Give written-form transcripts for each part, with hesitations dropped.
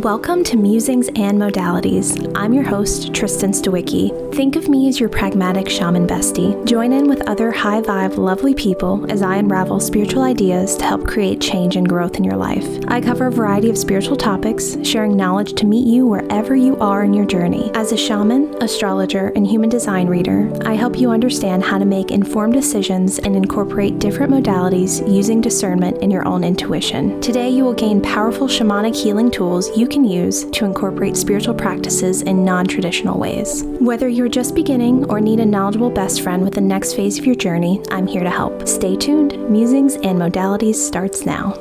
Welcome to Musings and Modalities. I'm your host, Tristen Stawicki. Think of me as your pragmatic shaman bestie. Join in with other high-vibe, lovely people as I unravel spiritual ideas to help create change and growth in your life. I cover a variety of spiritual topics, sharing knowledge to meet you wherever you are in your journey. As a shaman, astrologer, and human design reader, I help you understand how to make informed decisions and incorporate different modalities using discernment and your own intuition. Today, you will gain powerful shamanic healing tools you can use to incorporate spiritual practices in non-traditional ways. Whether you're just beginning or need a knowledgeable best friend with the next phase of your journey, I'm here to help. Stay tuned. Musings and Modalities starts now.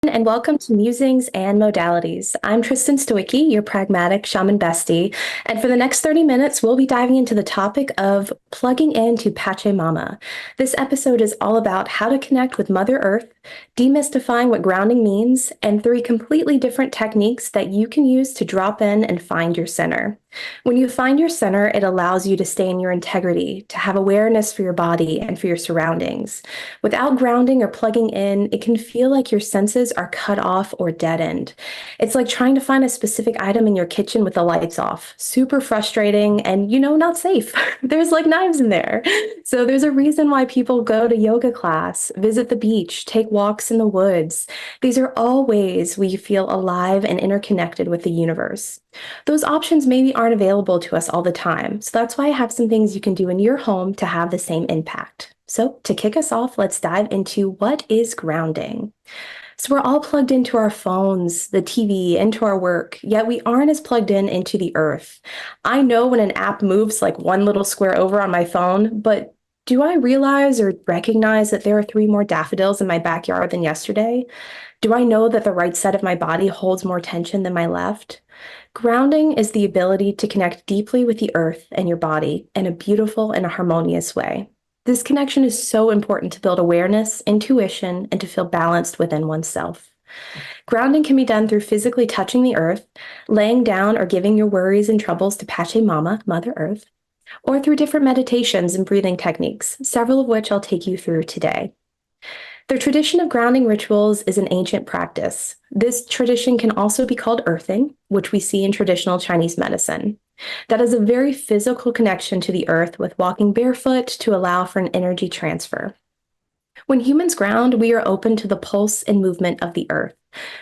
And welcome to Musings and Modalities. I'm Tristen Stawicki, your pragmatic shaman bestie, and for the next 30 minutes, we'll be diving into the topic of plugging into Pachamama. This episode is all about how to connect with Mother Earth, demystifying what grounding means, and 3 completely different techniques that you can use to drop in and find your center. When you find your center, it allows you to stay in your integrity, to have awareness for your body and for your surroundings. Without grounding or plugging in, it can feel like your senses are cut off or deadened. It's like trying to find a specific item in your kitchen with the lights off. Super frustrating and, not safe. There's like knives in there. So there's a reason why people go to yoga class, visit the beach, take walks in the woods. These are all ways we feel alive and interconnected with the universe. Those options maybe aren't available to us all the time, so that's why I have some things you can do in your home to have the same impact. So to kick us off, let's dive into what is grounding. So we're all plugged into our phones, the TV, into our work, yet we aren't as plugged in into the earth. I know when an app moves like one little square over on my phone, but do I realize or recognize that there are 3 more daffodils in my backyard than yesterday? Do I know that the right side of my body holds more tension than my left? Grounding is the ability to connect deeply with the earth and your body in a beautiful and a harmonious way. This connection is so important to build awareness, intuition, and to feel balanced within oneself. Grounding can be done through physically touching the earth, laying down or giving your worries and troubles to Pachamama, Mother Earth, or through different meditations and breathing techniques, several of which I'll take you through today. The tradition of grounding rituals is an ancient practice. This tradition can also be called earthing, which we see in traditional Chinese medicine. That is a very physical connection to the earth with walking barefoot to allow for an energy transfer. When humans ground, we are open to the pulse and movement of the earth.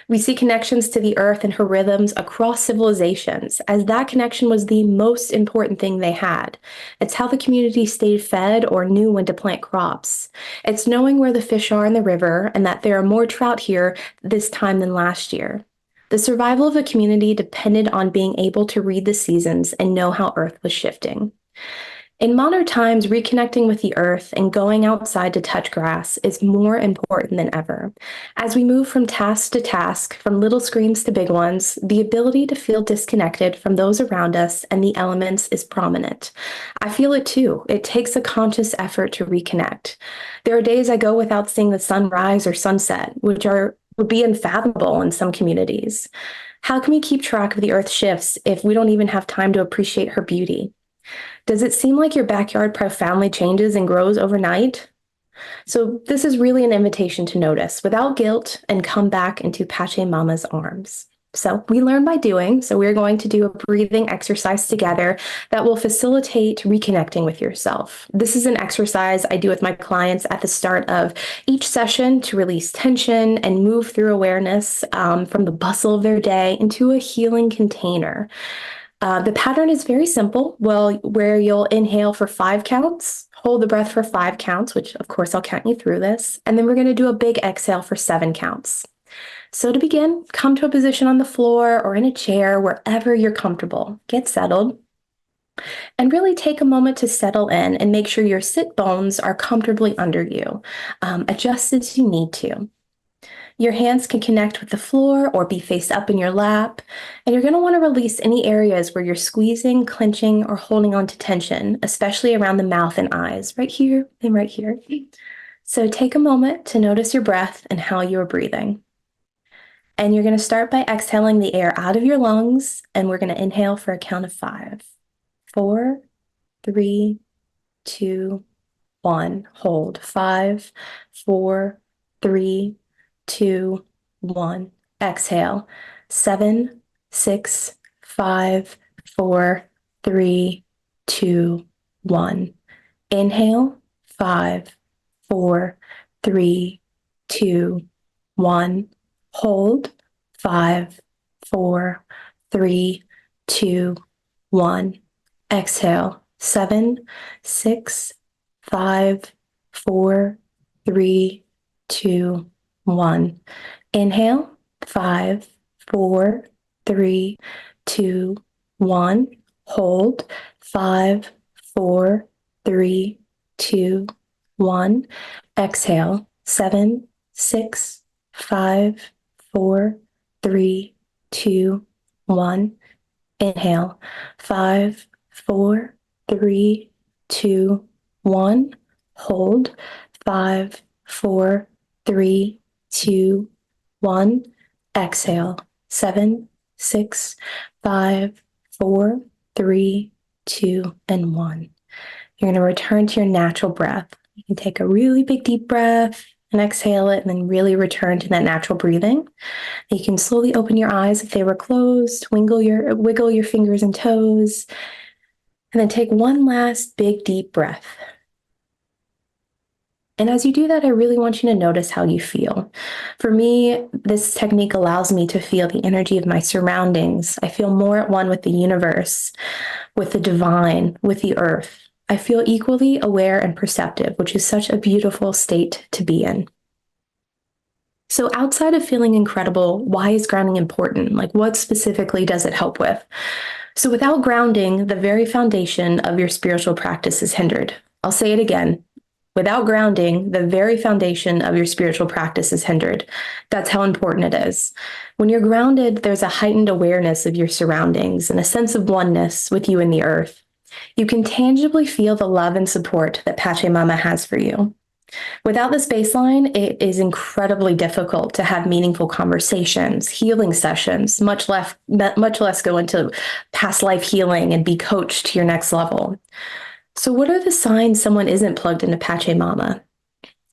We see connections to the earth and her rhythms across civilizations, as that connection was the most important thing they had. It's how the community stayed fed or knew when to plant crops. It's knowing where the fish are in the river and that there are more trout here this time than last year. The survival of a community depended on being able to read the seasons and know how Earth was shifting. In modern times, reconnecting with the earth and going outside to touch grass is more important than ever. As we move from task to task, from little screens to big ones, the ability to feel disconnected from those around us and the elements is prominent. I feel it too. It takes a conscious effort to reconnect. There are days I go without seeing the sunrise or sunset, which would be unfathomable in some communities. How can we keep track of the earth's shifts if we don't even have time to appreciate her beauty? Does it seem like your backyard profoundly changes and grows overnight? So this is really an invitation to notice without guilt and come back into Pachamama's arms. So we learn by doing, so we're going to do a breathing exercise together that will facilitate reconnecting with yourself. This is an exercise I do with my clients at the start of each session to release tension and move through awareness from the bustle of their day into a healing container. The pattern is very simple, where you'll inhale for 5 counts, hold the breath for 5 counts, which of course I'll count you through this, and then we're going to do a big exhale for 7 counts. So to begin, come to a position on the floor or in a chair, wherever you're comfortable. Get settled and really take a moment to settle in and make sure your sit bones are comfortably under you. Adjust as you need to. Your hands can connect with the floor or be face up in your lap, and you're going to want to release any areas where you're squeezing, clenching, or holding on to tension, especially around the mouth and eyes, right here and right here. So take a moment to notice your breath and how you are breathing. And you're going to start by exhaling the air out of your lungs, and we're going to inhale for a count of 5. 4, 3, 2, 1. Hold. 5, 4, 3, 2, 1. Exhale. 7, 6, 5, 4, 3, 2, 1. Inhale. 5, 4, 3, 2, 1. Hold. 5, 4, 3, 2, 1. Exhale. 7, 6, 5, 4, 3, 2, 1. Inhale. 5, 4, 3, 2, 1. Hold. 5, 4, 3, 2, 1. Exhale. 7, 6, 5, 4, 3, 2, 1. Inhale. 5, 4, 3, 2, 1. Hold. 5, 4, 3, 2, 1. Exhale. 7, 6, 5, 4, 3, 2, and 1. You're going to return to your natural breath. You can take a really big deep breath and exhale it, and then really return to that natural breathing. You can slowly open your eyes if they were closed, wiggle your fingers and toes, and then take one last big deep breath. And as you do that, I really want you to notice how you feel. For me, this technique allows me to feel the energy of my surroundings. I feel more at one with the universe, with the divine, with the earth. I feel equally aware and perceptive, which is such a beautiful state to be in. So outside of feeling incredible, why is grounding important? Like, what specifically does it help with? So without grounding, the very foundation of your spiritual practice is hindered. I'll say it again. Without grounding, the very foundation of your spiritual practice is hindered. That's how important it is. When you're grounded, there's a heightened awareness of your surroundings and a sense of oneness with you and the earth. You can tangibly feel the love and support that Pachamama has for you. Without this baseline, it is incredibly difficult to have meaningful conversations, healing sessions, much less go into past life healing and be coached to your next level. So what are the signs someone isn't plugged into Pachamama?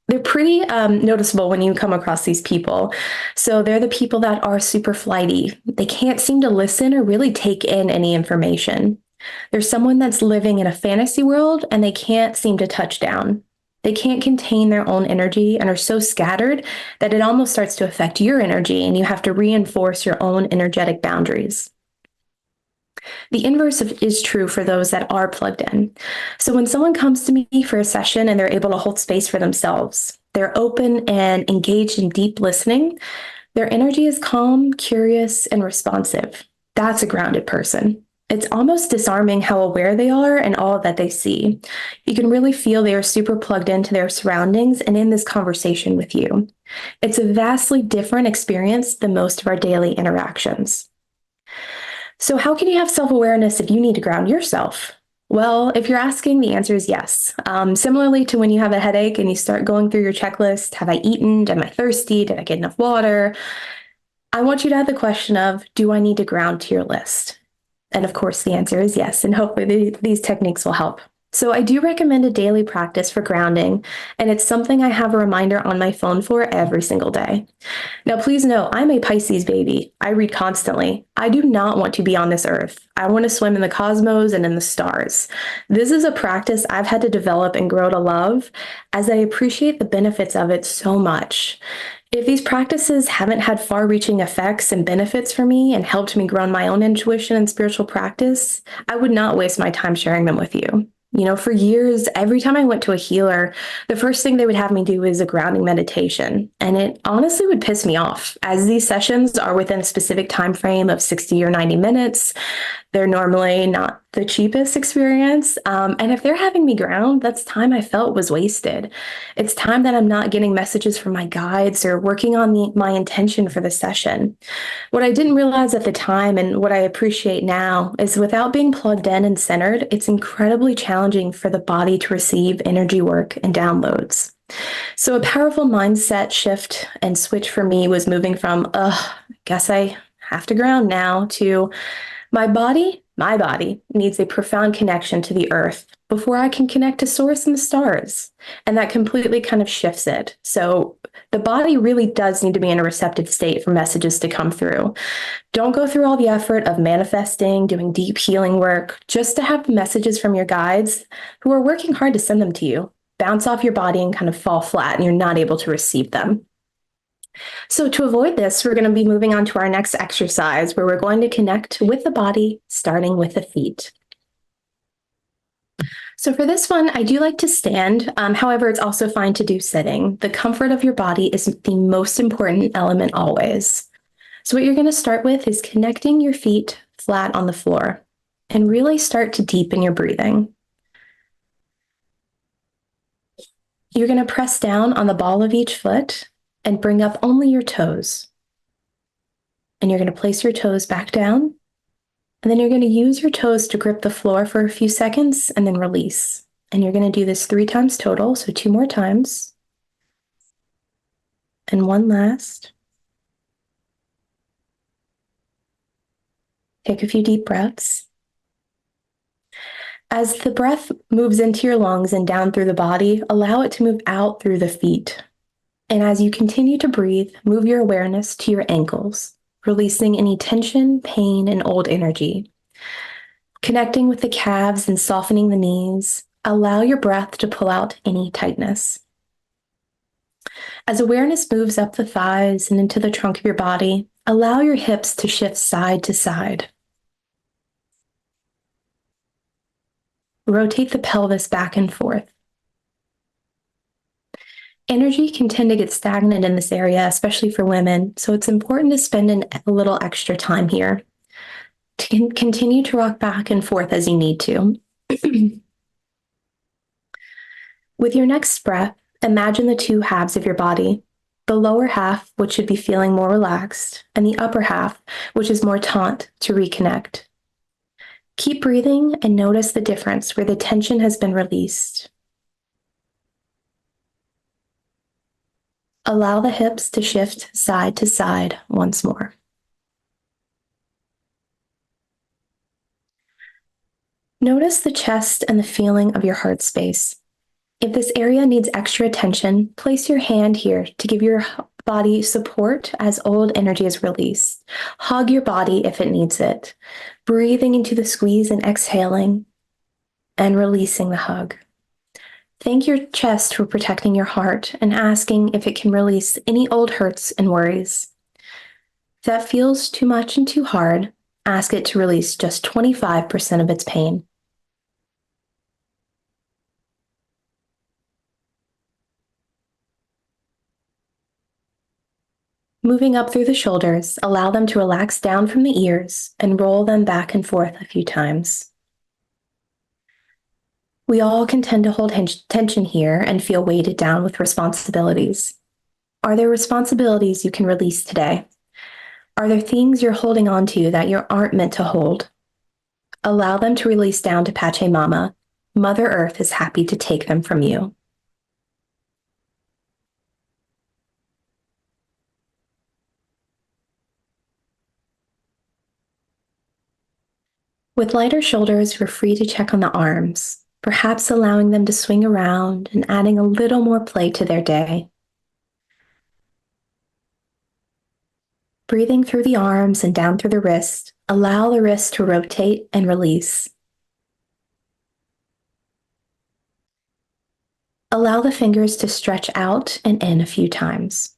They're pretty noticeable when you come across these people. So they're the people that are super flighty. They can't seem to listen or really take in any information. There's someone that's living in a fantasy world and they can't seem to touch down. They can't contain their own energy and are so scattered that it almost starts to affect your energy and you have to reinforce your own energetic boundaries. The inverse is true for those that are plugged in. So when someone comes to me for a session and they're able to hold space for themselves, they're open and engaged in deep listening, their energy is calm, curious, and responsive. That's a grounded person. It's almost disarming how aware they are and all that they see. You can really feel they are super plugged into their surroundings and in this conversation with you. It's a vastly different experience than most of our daily interactions. So how can you have self-awareness if you need to ground yourself? Well, if you're asking, the answer is yes. Similarly to when you have a headache and you start going through your checklist, have I eaten? Am I thirsty? Did I get enough water? I want you to add the question of, do I need to ground to your list? And of course, the answer is yes, and hopefully these techniques will help. So I do recommend a daily practice for grounding, and it's something I have a reminder on my phone for every single day. Now, please know, I'm a Pisces baby. I read constantly. I do not want to be on this earth. I want to swim in the cosmos and in the stars. This is a practice I've had to develop and grow to love, as I appreciate the benefits of it so much. If these practices haven't had far-reaching effects and benefits for me and helped me grow in my own intuition and spiritual practice, I would not waste my time sharing them with you. You know, for years, every time I went to a healer, the first thing they would have me do is a grounding meditation. And it honestly would piss me off, as these sessions are within a specific time frame of 60 or 90 minutes. They're normally not the cheapest experience. And if they're having me ground, that's time I felt was wasted. It's time that I'm not getting messages from my guides or working on my intention for the session. What I didn't realize at the time and what I appreciate now is without being plugged in and centered, it's incredibly challenging for the body to receive energy work and downloads. So a powerful mindset shift and switch for me was moving from, I guess I have to ground now, to my body My body needs a profound connection to the earth before I can connect to source and the stars. And that completely kind of shifts it. So the body really does need to be in a receptive state for messages to come through. Don't go through all the effort of manifesting, doing deep healing work, just to have the messages from your guides who are working hard to send them to you bounce off your body and kind of fall flat, and you're not able to receive them. So, to avoid this, we're going to be moving on to our next exercise where we're going to connect with the body, starting with the feet. So, for this one, I do like to stand. However, it's also fine to do sitting. The comfort of your body is the most important element always. So, what you're going to start with is connecting your feet flat on the floor and really start to deepen your breathing. You're going to press down on the ball of each foot and bring up only your toes. And you're going to place your toes back down. And then you're going to use your toes to grip the floor for a few seconds and then release. And you're going to do this 3 times total, so 2 more times. And one last. Take a few deep breaths. As the breath moves into your lungs and down through the body, allow it to move out through the feet. And as you continue to breathe, move your awareness to your ankles, releasing any tension, pain, and old energy. Connecting with the calves and softening the knees, allow your breath to pull out any tightness. As awareness moves up the thighs and into the trunk of your body, allow your hips to shift side to side. Rotate the pelvis back and forth. Energy can tend to get stagnant in this area, especially for women, so it's important to spend a little extra time here. To continue to rock back and forth as you need to. With your next breath, imagine the 2 halves of your body, the lower half, which should be feeling more relaxed, and the upper half, which is more taut to reconnect. Keep breathing and notice the difference where the tension has been released. Allow the hips to shift side to side once more. Notice the chest and the feeling of your heart space. If this area needs extra attention, place your hand here to give your body support as old energy is released. Hug your body if it needs it, breathing into the squeeze and exhaling, and releasing the hug. Thank your chest for protecting your heart and asking if it can release any old hurts and worries. If that feels too much and too hard, ask it to release just 25% of its pain. Moving up through the shoulders, allow them to relax down from the ears and roll them back and forth a few times. We all can tend to hold tension here and feel weighted down with responsibilities. Are there responsibilities you can release today? Are there things you're holding on to that you aren't meant to hold? Allow them to release down to Pachamama. Mother Earth is happy to take them from you. With lighter shoulders, we're free to check on the arms, perhaps allowing them to swing around and adding a little more play to their day. Breathing through the arms and down through the wrist, allow the wrist to rotate and release. Allow the fingers to stretch out and in a few times.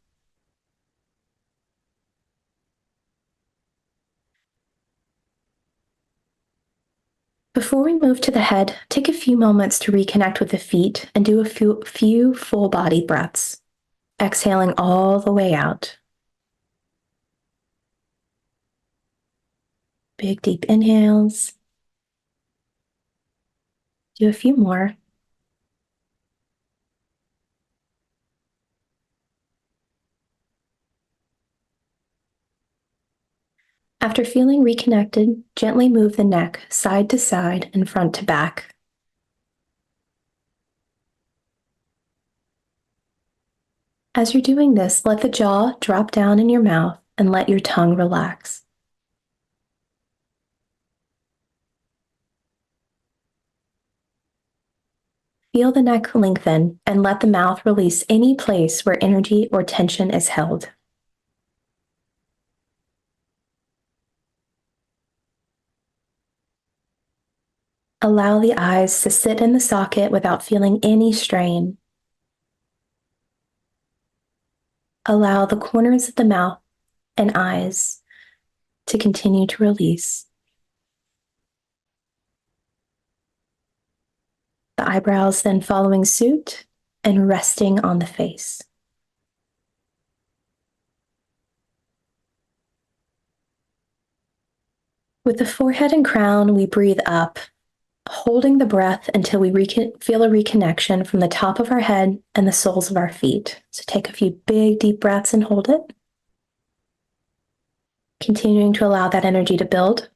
Before we move to the head, take a few moments to reconnect with the feet and do a few full body breaths, exhaling all the way out. Big, deep inhales. Do a few more. After feeling reconnected, gently move the neck side to side and front to back. As you're doing this, let the jaw drop down in your mouth and let your tongue relax. Feel the neck lengthen and let the mouth release any place where energy or tension is held. Allow the eyes to sit in the socket without feeling any strain. Allow the corners of the mouth and eyes to continue to release. The eyebrows then following suit and resting on the face. With the forehead and crown, we breathe up, holding the breath until we feel a reconnection from the top of our head and the soles of our feet. So take a few big, deep breaths and hold it. Continuing to allow that energy to build.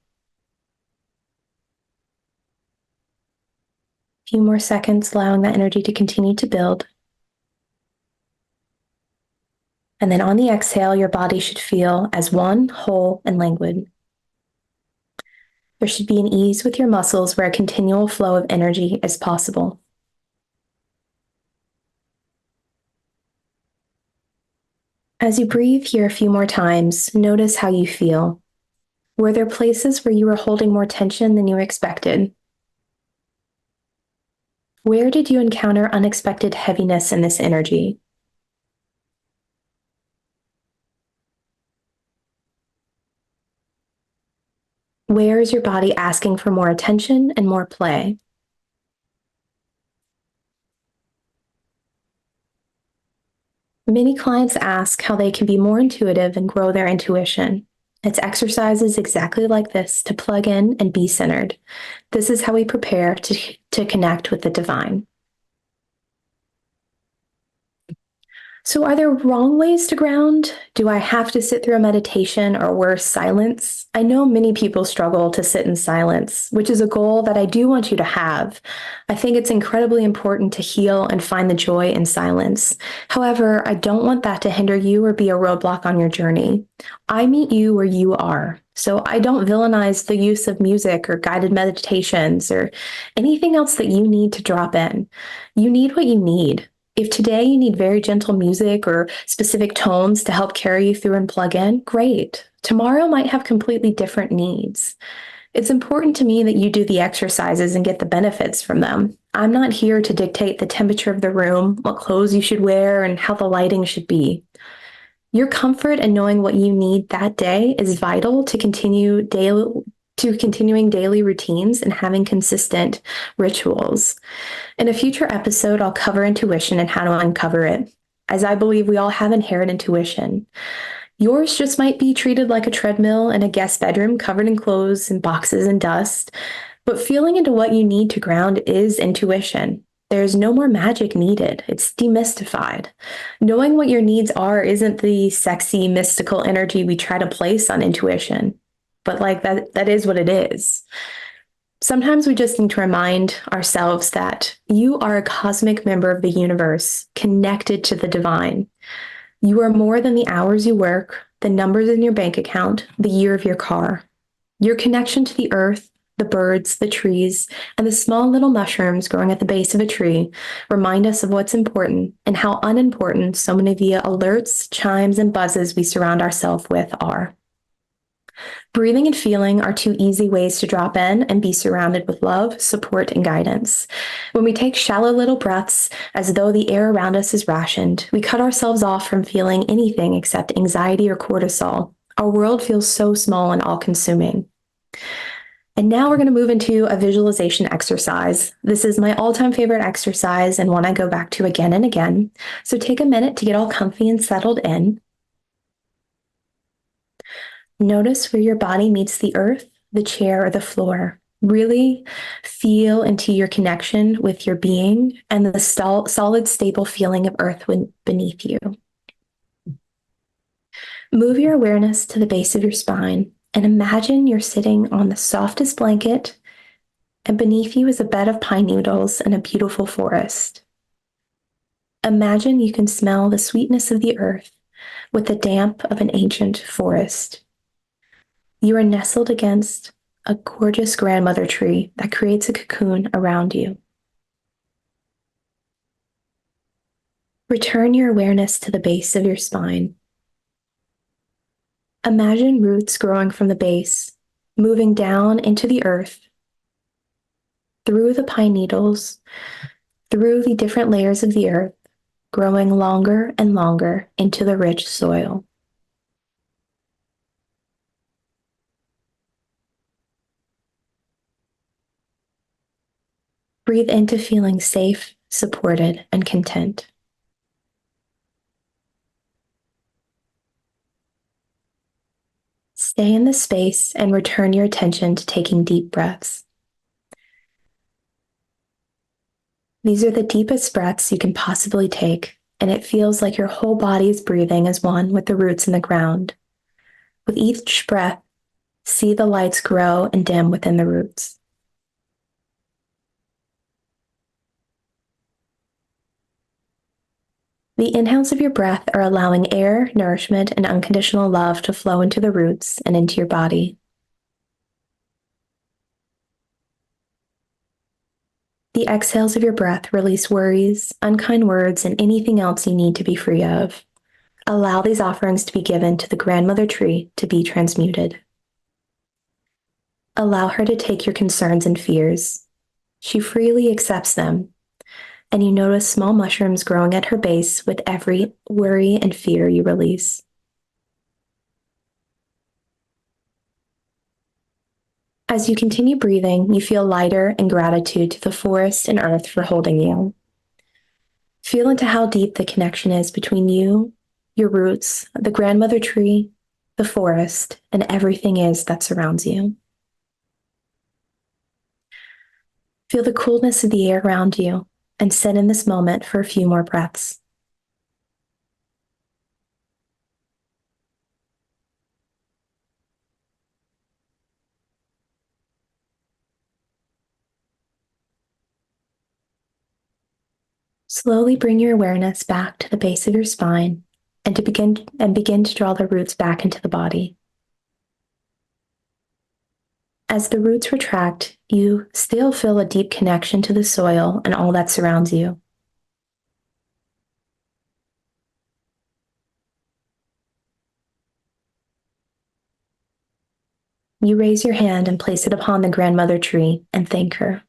A few more seconds, allowing that energy to continue to build. And then on the exhale, your body should feel as one, whole, and languid. There should be an ease with your muscles where a continual flow of energy is possible. As you breathe here a few more times, notice how you feel. Were there places where you were holding more tension than you expected? Where did you encounter unexpected heaviness in this energy? Where is your body asking for more attention and more play? Many clients ask how they can be more intuitive and grow their intuition. It's exercises exactly like this to plug in and be centered. This is how we prepare to connect with the divine. So are there wrong ways to ground? Do I have to sit through a meditation or worse, silence? I know many people struggle to sit in silence, which is a goal that I do want you to have. I think it's incredibly important to heal and find the joy in silence. However, I don't want that to hinder you or be a roadblock on your journey. I meet you where you are. So I don't villainize the use of music or guided meditations or anything else that you need to drop in. You need what you need. If today you need very gentle music or specific tones to help carry you through and plug in, great. Tomorrow might have completely different needs. It's important to me that you do the exercises and get the benefits from them. I'm not here to dictate the temperature of the room, what clothes you should wear, and how the lighting should be. Your comfort and knowing what you need that day is vital to continuing daily routines and having consistent rituals. In a future episode, I'll cover intuition and how to uncover it, as I believe we all have inherent intuition. Yours just might be treated like a treadmill in a guest bedroom covered in clothes and boxes and dust, but feeling into what you need to ground is intuition. There's no more magic needed. It's demystified. Knowing what your needs are isn't the sexy, mystical energy we try to place on intuition, but like that is what it is. Sometimes we just need to remind ourselves that you are a cosmic member of the universe, connected to the divine. You are more than the hours you work, the numbers in your bank account, the year of your car. Your connection to the earth, the birds, the trees, and the small little mushrooms growing at the base of a tree remind us of what's important and how unimportant so many of the alerts, chimes, and buzzes we surround ourselves with are. Breathing and feeling are two easy ways to drop in and be surrounded with love, support, and guidance. When we take shallow little breaths as though the air around us is rationed, we cut ourselves off from feeling anything except anxiety or cortisol. Our world feels so small and all-consuming. And now we're going to move into a visualization exercise. This is my all-time favorite exercise and one I go back to again and again. So take a minute to get all comfy and settled in. Notice where your body meets the earth, the chair, or the floor. Really feel into your connection with your being and the solid, stable feeling of earth beneath you. Move your awareness to the base of your spine and imagine you're sitting on the softest blanket, and beneath you is a bed of pine needles and a beautiful forest. Imagine you can smell the sweetness of the earth with the damp of an ancient forest. You are nestled against a gorgeous grandmother tree that creates a cocoon around you. Return your awareness to the base of your spine. Imagine roots growing from the base, moving down into the earth, through the pine needles, through the different layers of the earth, growing longer and longer into the rich soil. Breathe into feeling safe, supported, and content. Stay in this space and return your attention to taking deep breaths. These are the deepest breaths you can possibly take, and it feels like your whole body is breathing as one with the roots in the ground. With each breath, see the lights grow and dim within the roots. The inhales of your breath are allowing air, nourishment, and unconditional love to flow into the roots and into your body. The exhales of your breath release worries, unkind words, and anything else you need to be free of. Allow these offerings to be given to the grandmother tree to be transmuted. Allow her to take your concerns and fears. She freely accepts them, and you notice small mushrooms growing at her base with every worry and fear you release. As you continue breathing, you feel lighter and gratitude to the forest and earth for holding you. Feel into how deep the connection is between you, your roots, the grandmother tree, the forest, and everything is that surrounds you. Feel the coolness of the air around you and sit in this moment for a few more breaths. Slowly bring your awareness back to the base of your spine and begin to draw the roots back into the body. As the roots retract, you still feel a deep connection to the soil and all that surrounds you. You raise your hand and place it upon the grandmother tree and thank her.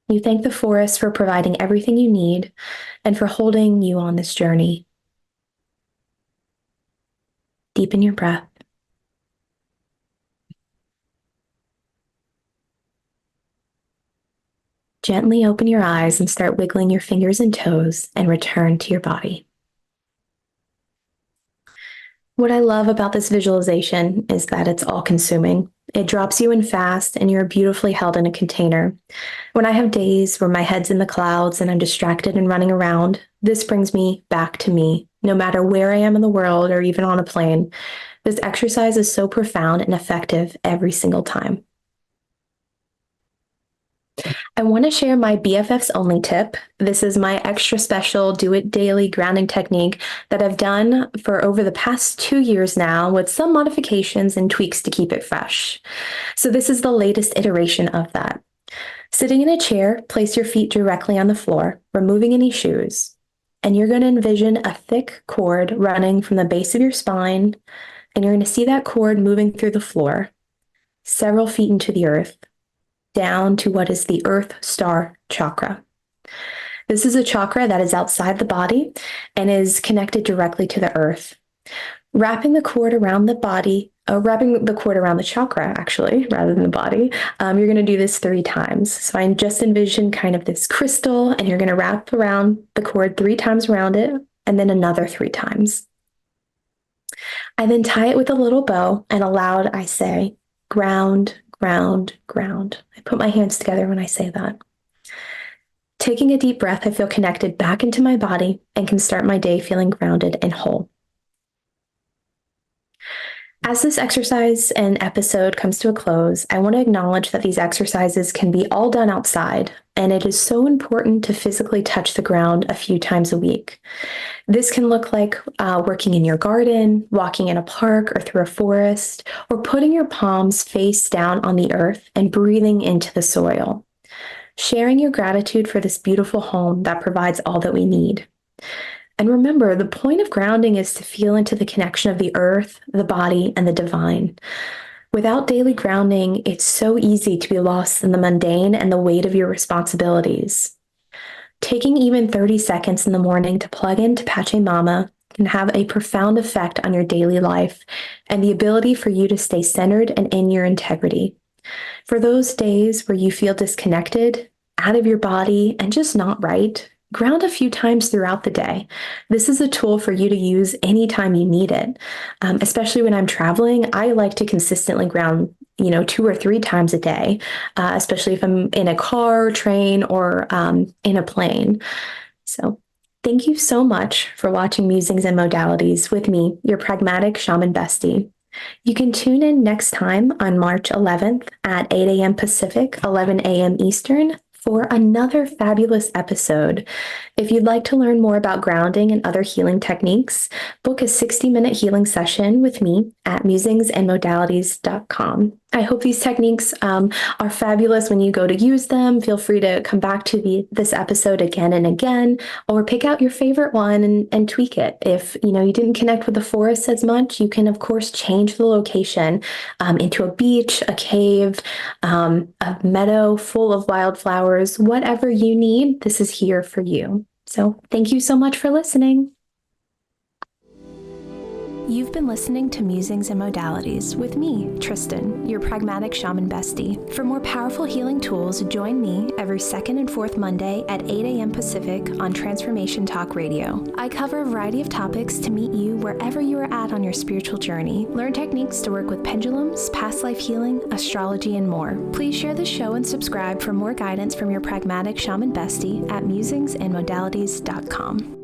You thank the forest for providing everything you need and for holding you on this journey. Deepen your breath. Gently open your eyes and start wiggling your fingers and toes and return to your body. What I love about this visualization is that it's all-consuming. It drops you in fast and you're beautifully held in a container. When I have days where my head's in the clouds and I'm distracted and running around, this brings me back to me, no matter where I am in the world or even on a plane. This exercise is so profound and effective every single time. I want to share my BFFs only tip. This is my extra special do it daily grounding technique that I've done for over the past 2 years now with some modifications and tweaks to keep it fresh. So this is the latest iteration of that. Sitting in a chair, place your feet directly on the floor, removing any shoes. And you're going to envision a thick cord running from the base of your spine, and you're going to see that cord moving through the floor, several feet into the earth, down to what is the Earth Star chakra. This is a chakra that is outside the body and is connected directly to the earth. Wrapping the cord around the chakra, actually, rather than the body, you're going to do this 3 times. So I just envision kind of this crystal, and you're going to wrap around the cord 3 times around it, and then another 3 times. I then tie it with a little bow, and aloud I say, ground, ground, ground. I put my hands together when I say that. Taking a deep breath, I feel connected back into my body and can start my day feeling grounded and whole. As this exercise and episode comes to a close, I want to acknowledge that these exercises can be all done outside, and it is so important to physically touch the ground a few times a week. This can look like working in your garden, walking in a park or through a forest, or putting your palms face down on the earth and breathing into the soil. Sharing your gratitude for this beautiful home that provides all that we need. And remember, the point of grounding is to feel into the connection of the earth, the body, and the divine. Without daily grounding, it's so easy to be lost in the mundane and the weight of your responsibilities. Taking even 30 seconds in the morning to plug into Pachamama can have a profound effect on your daily life and the ability for you to stay centered and in your integrity. For those days where you feel disconnected, out of your body, and just not right, ground a few times throughout the day. This is a tool for you to use anytime you need it. Especially when I'm traveling, I like to consistently ground, 2 or 3 times a day, especially if I'm in a car, train, or in a plane. So thank you so much for watching Musings and Modalities with me, your pragmatic shaman bestie. You can tune in next time on March 11th at 8 a.m. Pacific, 11 a.m. Eastern for another fabulous episode. If you'd like to learn more about grounding and other healing techniques, book a 60-minute healing session with me at musingsandmodalities.com. I hope these techniques are fabulous when you go to use them. Feel free to come back to this episode again and again, or pick out your favorite one and tweak it. If you didn't connect with the forest as much, you can of course change the location into a beach, a cave, a meadow full of wildflowers, whatever you need. This is here for you. So thank you so much for listening. You've been listening to Musings and Modalities with me, Tristen, your pragmatic shaman bestie. For more powerful healing tools, join me every second and fourth Monday at 8 a.m. Pacific on Transformation Talk Radio. I cover a variety of topics to meet you wherever you are at on your spiritual journey. Learn techniques to work with pendulums, past life healing, astrology, and more. Please share the show and subscribe for more guidance from your pragmatic shaman bestie at musingsandmodalities.com.